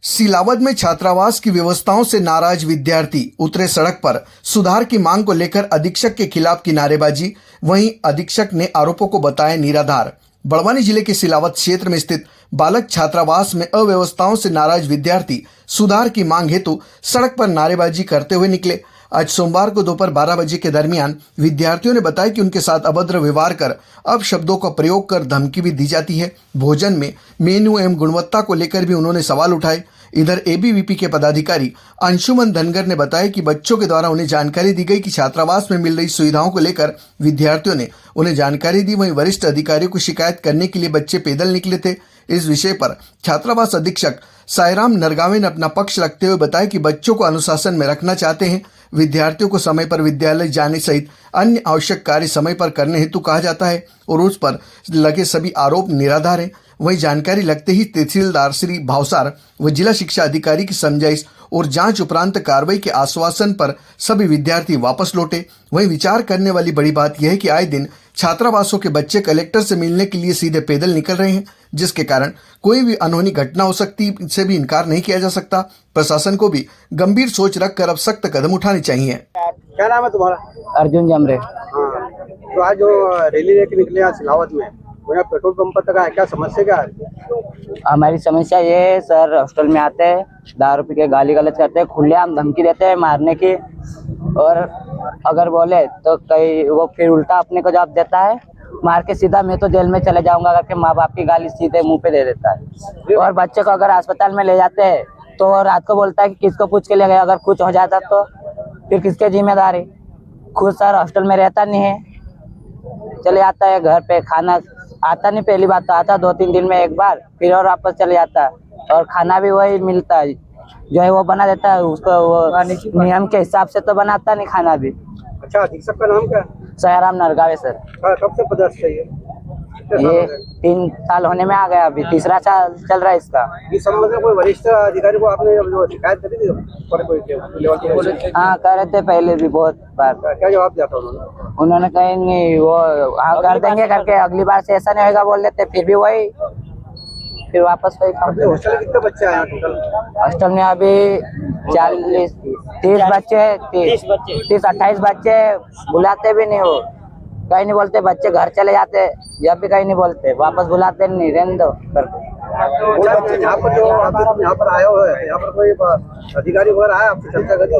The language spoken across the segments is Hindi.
सिलावद में छात्रावास की व्यवस्थाओं से नाराज विद्यार्थी उतरे सड़क पर। सुधार की मांग को लेकर अधीक्षक के खिलाफ की नारेबाजी। वहीं अधीक्षक ने आरोपों को बताया निराधार। बड़वानी जिले के सिलावद क्षेत्र में स्थित बालक छात्रावास में अव्यवस्थाओं से नाराज विद्यार्थी सुधार की मांग हेतु सड़क पर नारेबाजी करते हुए निकले। आज सोमवार को दोपहर 12 बजे के दरमियान विद्यार्थियों ने बताया कि उनके साथ अभद्र व्यवहार कर अपशब्दों का प्रयोग कर धमकी भी दी जाती है। भोजन में मेन्यू एवं गुणवत्ता को लेकर भी उन्होंने सवाल उठाए। इधर एबीवीपी के पदाधिकारी अंशुमन धनगर ने बताया कि बच्चों के द्वारा उन्हें जानकारी दी गई कि छात्रावास में मिल रही सुविधाओं को लेकर विद्यार्थियों ने उन्हें जानकारी दी। वहीं वरिष्ठ अधिकारियों को शिकायत करने के लिए बच्चे पैदल निकले थे। इस विषय पर छात्रावास अधीक्षक सायराम नरगावे ने अपना पक्ष रखते हुए बताया कि बच्चों को अनुशासन में रखना चाहते हैं। विद्यार्थियों को समय पर विद्यालय जाने सहित अन्य आवश्यक कार्य समय पर करने हेतु कहा जाता है और उस पर लगे सभी आरोप निराधार हैं। वही जानकारी लगते ही तहसीलदार श्री भावसार व जिला शिक्षा अधिकारी की समझाइश और जांच उपरांत कार्रवाई के आश्वासन पर सभी विद्यार्थी वापस लौटे। वहीं विचार करने वाली बड़ी बात यह है कि आए दिन छात्रावासों के बच्चे कलेक्टर से मिलने के लिए सीधे पैदल निकल रहे हैं, जिसके कारण कोई भी अनहोनी घटना हो सकती से भी इनकार नहीं किया जा सकता। प्रशासन को भी गंभीर सोच रखकर अब सख्त कदम उठाने चाहिए। क्या नाम है तुम्हारा? अर्जुन जमरे। हाँ, तो आज जो रैली लेके निकले आज सिलावत में, वो पेट्रोल पंप तक है, क्या समस्या क्या है? हमारी समस्या ये है सर, हॉस्टल में आते हैं, दारू पी के गाली गलौज करते हैं, खुलेआम धमकी देते हैं मारने की, और अगर बोले तो कई वो फिर उल्टा अपने को जवाब देता है, मार के सीधा मैं तो जेल में चले जाऊंगा करके माँ बाप की गाली सीधे मुंह पे दे देता है। और बच्चे को अगर अस्पताल में ले जाते हैं तो रात को बोलता है कि किसको पूछ के ले गए, अगर कुछ हो जाता तो फिर किसके जिम्मेदारी। खुद सर हॉस्टल में रहता नहीं है, चले आता है घर पे, खाना आता नहीं, पहली बात तो आता 2-3 दिन में एक बार, फिर और वापस चले जाता है, और खाना भी वही मिलता है जो है वो बना देता है, उसको वो नियम के हिसाब से तो बनाता नहीं खाना भी। अच्छा, अधीक्षक का नाम क्या है? सायराम नरगावे सर। कब से पदस्थ है ये 3 साल होने में आ गया, अभी 3रा साल चल रहा है इसका। इस संबंध में कोई वरिष्ठ अधिकारी को आपने जो शिकायत करी थी पर कोई? हाँ कर रहे थे पहले भी बहुत बार। क्या जवाब दिया था उन्होंने कहीं नहीं, वो हाँ कर देंगे करके, अगली बार से ऐसा नहीं होगा बोल देते, फिर भी वही, फिर वापस वही। हॉस्टल में कितने बच्चे आए टोटल? हॉस्टल में अभी 30 बच्चे, 30-28 बच्चे, बुलाते भी नहीं हो, कहीं नहीं बोलते, बच्चे घर चले जाते, जब भी कहीं नहीं बोलते, वापस बुलाते नहीं, रहने दो करके। यहाँ पर जो यहाँ पर आए हुए हैं, यहाँ पर कोई अधिकारी वगैरह आया आपसे चर्चा करी?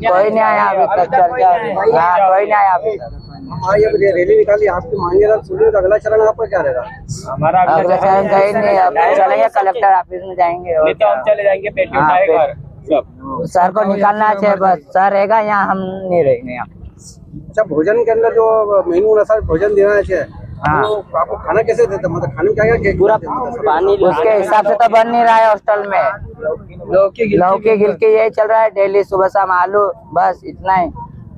कोई नहीं आया अभी तक चर्चा। हाँ, कोई नहीं आया अभी तक। ये रैली निकाली, आपकी मांगे सुनिए, अगला चरण आपका क्या रहेगा? अगला चरण कहीं नहीं, अब चलेंगे कलेक्टर ऑफिस में जाएंगे और चले जाएंगे, सर को निकालना चाहिए, बस सर रहेगा यहाँ, हम नहीं रहेंगे यहाँ। अच्छा, भोजन के अंदर जो मेनू अनुसार भोजन देना चाहिए, हाँ। तो आपको खाना कैसे देते, मतलब खाने में क्या पूरा पानी उसके हिसाब से तो बन नहीं रहा है हॉस्टल में। लौकी गिलकी यही चल रहा है डेली, सुबह शाम आलू, बस इतना ही।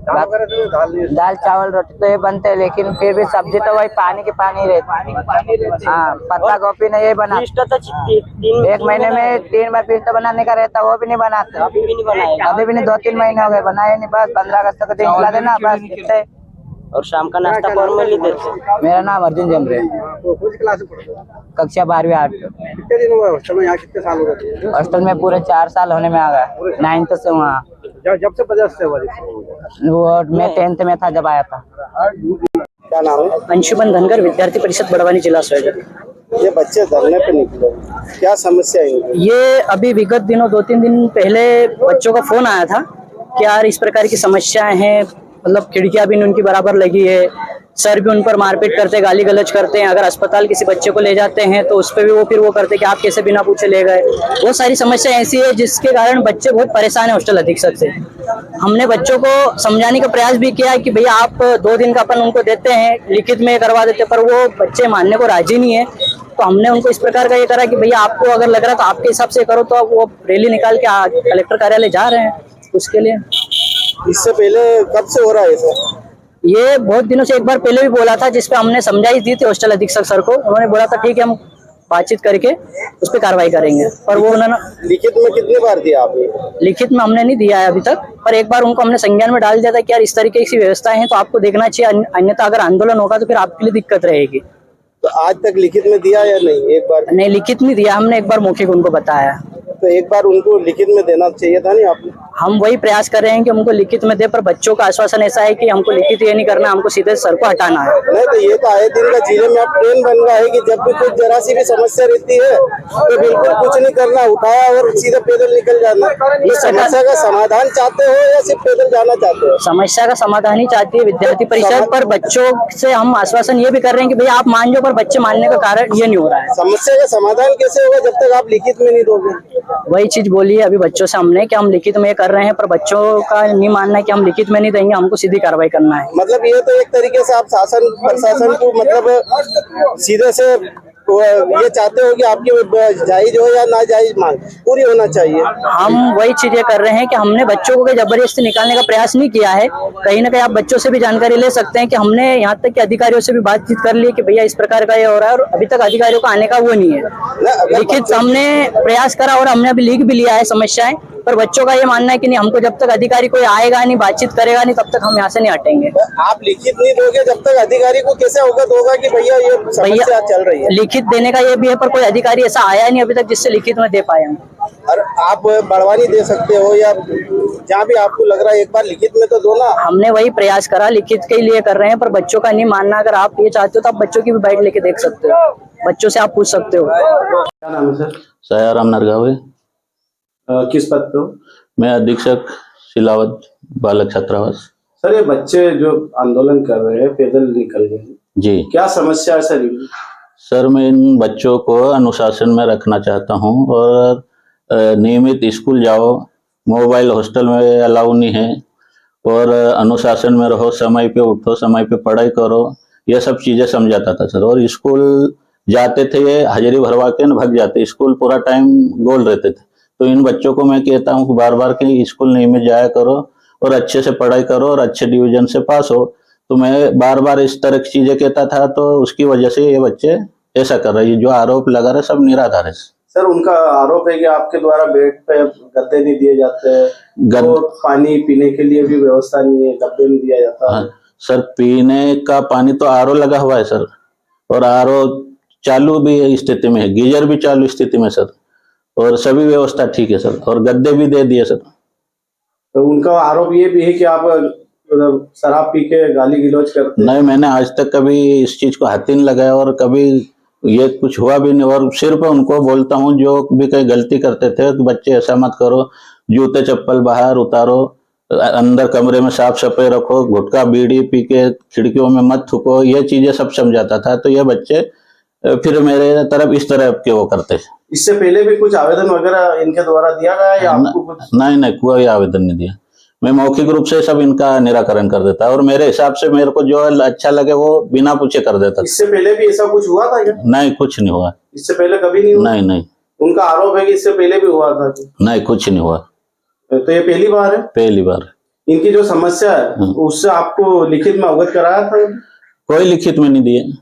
दाल चावल रोटी तो ये बनते हैं, लेकिन फिर भी सब्जी तो वही पानी की पानी रहती। हाँ, पत्ता गोभी ने ये बना, 1 महीने में 3 बार पीस तो बनाने का रहता, वो भी नहीं बनाते अभी भी नहीं, 2-3 महीने हो गए बनाए नहीं। बस 15 अगस्त को दिन खिला देना, बस इतने, और शाम का नाश्ता फॉर्मली देते। मेरा नाम अर्जुन जमरे। कक्षा 12वीं 8। कितने दिन हुए हॉस्टल में? यहाँ कितने साल हो गए? हॉस्टल में पूरे 4 साल होने में आ गया, 9th से वहाँ। जब से पदस्थ है वो मैं 10th में था जब आया था। क्या नाम है? अंशुमन धनगर, विद्यार्थी परिषद बड़वानी जिला संयोजक। ये बच्चे धरने पे निकले, क्या समस्या है? ये अभी विगत दिनों 2-3 दिन पहले बच्चों का फोन आया था कि यार इस प्रकार की समस्याएं हैं, मतलब खिड़कियां भी उनकी बराबर लगी है, सर भी उन पर मारपीट करते, गाली गलौज करते हैं, अगर अस्पताल किसी बच्चे को ले जाते हैं तो उस पर भी वो फिर वो करते कि आप कैसे बिना पूछे ले गए। वो सारी समस्या ऐसी है जिसके कारण बच्चे बहुत परेशान है हॉस्टल अधीक्षक से। हमने बच्चों को समझाने का प्रयास भी किया कि भैया आप 2 दिन का अपन उनको देते हैं, लिखित में करवा देते, पर वो बच्चे मानने को राजी नहीं है। तो हमने उनको इस प्रकार का ये करा कि भैया आपको अगर लग रहा है तो आपके हिसाब से करो, तो वो रैली निकाल के कलेक्टर कार्यालय जा रहे हैं उसके लिए। इससे पहले कब से हो रहा है सर? ये बहुत दिनों से एक बार पहले भी बोला था, जिसपे हमने समझाइश दी थी हॉस्टल अधीक्षक सर को, उन्होंने बोला था ठीक है हम बातचीत करके उस पर कार्रवाई करेंगे, पर वो उन्होंने लिखित में कितनी बार दिया आपने? लिखित में हमने नहीं दिया है अभी तक, पर एक बार उनको हमने संज्ञान में डाल दिया था कि यार इस तरीके की व्यवस्थाएं हैं तो आपको देखना चाहिए, अन्यथा अगर आंदोलन होगा तो फिर आपके लिए दिक्कत रहेगी। तो आज तक लिखित में दिया या नहीं? एक बार नहीं, लिखित नहीं दिया हमने, एक बार मौखिक उनको बताया। तो एक बार उनको लिखित में देना चाहिए था नहीं आपने? हम वही प्रयास कर रहे हैं कि हमको लिखित में दे, पर बच्चों का आश्वासन ऐसा है कि हमको लिखित ये नहीं करना, हमको सीधे सर को हटाना है। नहीं तो ये तो आए दिन का चीजें में अब ट्रेन बन रहा है कि जब भी कुछ जरा सी भी समस्या रहती है तो बिल्कुल कुछ नहीं करना, उठाया और सीधे पैदल निकल जाना। ये समस्या का समाधान चाहते हो या सिर्फ पैदल जाना चाहते हो? समस्या का समाधान ही चाहती है विद्यार्थी परिषद, पर बच्चों से हम आश्वासन ये भी कर रहे हैं कि भैया आप मान जाओ, पर बच्चे मानने का कारण ये नहीं हो रहा है। समस्या का समाधान कैसे होगा जब तक आप लिखित में नहीं दोगे? वही चीज बोली है अभी बच्चों से हमने कि हम लिखित में ये कर रहे हैं, पर बच्चों का नहीं मानना है कि हम लिखित में नहीं देंगे, हमको सीधी कार्रवाई करना है। मतलब ये तो एक तरीके से आप शासन प्रशासन को मतलब सीधे से ये चाहते हो कि आपकी जायज हो या ना जायज मांग पूरी होना चाहिए। हम वही चीजें कर रहे हैं कि हमने बच्चों को जबरदस्ती निकालने का प्रयास नहीं किया है। कहीं ना कहीं आप बच्चों से भी जानकारी ले सकते हैं कि हमने यहाँ तक कि अधिकारियों से भी बातचीत कर ली कि भैया इस प्रकार का ये हो रहा है, और अभी तक अधिकारियों का आने का वो नहीं है। लिखित हमने प्रयास करा और हमने अभी लिख भी लिया है समस्याएं, पर बच्चों का ये मानना है कि नहीं, हमको जब तक अधिकारी कोई आएगा नहीं, बातचीत करेगा नहीं, तब तक हम यहाँ से नहीं हटेंगे। आप लिखित नहीं दोगे जब तक अधिकारी को कैसे अवगत होगा कि भैया ये समस्या चल रही है? लिखित देने का ये भी है, पर कोई अधिकारी ऐसा आया नहीं अभी तक जिससे लिखित में दे पाए हम। और आप बढ़वानी दे सकते हो या जहाँ भी आपको लग रहा है एक बार लिखित में तो दो ना। हमने वही प्रयास करा, लिखित के लिए कर रहे हैं, पर बच्चों का नहीं मानना। अगर आप ये चाहते हो तो आप बच्चों की भी बाइट लेके देख सकते हो, बच्चों से आप पूछ सकते हो। क्या नाम है सर? सयाराम नरगावे। किस पद पे हो? मैं अधीक्षक सिलावत बालक छात्रावास। सर ये बच्चे जो आंदोलन कर रहे हैं पैदल निकल गए, जी क्या समस्या है सर? सर, मैं इन बच्चों को अनुशासन में रखना चाहता हूं और नियमित स्कूल जाओ, मोबाइल हॉस्टल में अलाउ नहीं है, और अनुशासन में रहो, समय पे उठो, समय पे पढ़ाई करो, ये सब चीजें समझाता था सर। और स्कूल जाते थे, ये हाजिरी भरवा के न भग जाते, स्कूल पूरा टाइम गोल रहते थे। तो इन बच्चों को मैं कहता हूँ कि बार बार कि स्कूल नियमित जाया करो और अच्छे से पढ़ाई करो और अच्छे डिवीजन से पास हो। तो मैं बार बार इस तरह की चीजें कहता था, तो उसकी वजह से ये बच्चे ऐसा कर रहे हैं। जो आरोप लगा रहे सब निराधार है। सर उनका आरोप है कि आपके द्वारा बेड पे गद्दे नहीं दिए जाते, और पानी पीने के लिए भी व्यवस्था नहीं है, डब्बे में दिया जाता है। सर, पीने का पानी तो आरओ लगा हुआ है सर, और आरओ चालू भी स्थिति में है, गीजर भी चालू स्थिति में सर, और सभी व्यवस्था ठीक है सर, और गद्दे भी दे दिए सर। तो उनका आरोप ये भी है कि आप मतलब शराब पी के गाली गलौज करते? नहीं, मैंने आज तक कभी इस चीज को हाथ ही नहीं लगाया और कभी ये कुछ हुआ भी नहीं। और सिर्फ उनको बोलता हूँ जो भी कहीं गलती करते थे कि बच्चे ऐसा मत करो, जूते चप्पल बाहर उतारो, अंदर कमरे में साफ सफाई रखो, गुटखा बीड़ी पी के खिड़कियों में मत थूको, ये चीजें सब समझाता था। तो ये बच्चे फिर मेरे तरफ इस तरह के वो करते। इससे पहले भी कुछ आवेदन वगैरह इनके द्वारा दिया गया या आपको कुछ? नहीं, कोई आवेदन नहीं दिया। मैं मौखिक रूप से सब इनका निराकरण कर देता और मेरे हिसाब से मेरे को जो अच्छा लगे वो बिना पूछे कर देता। इससे पहले भी ऐसा कुछ हुआ था क्या? नहीं, कुछ नहीं हुआ। इससे पहले कभी नहीं हुआ? नहीं। उनका आरोप है कि इससे पहले भी हुआ था? नहीं, कुछ नहीं हुआ। तो ये पहली बार है? पहली बार। इनकी जो समस्या है उससे आपको लिखित में अवगत कराया था? कोई लिखित में नहीं दिए,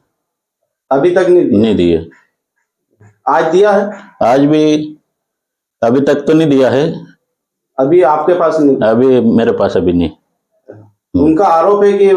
अभी तक नहीं दिए। आज दिया है? आज भी अभी तक तो नहीं दिया है। अभी आपके पास नहीं? अभी मेरे पास अभी नहीं। उनका आरोप है कि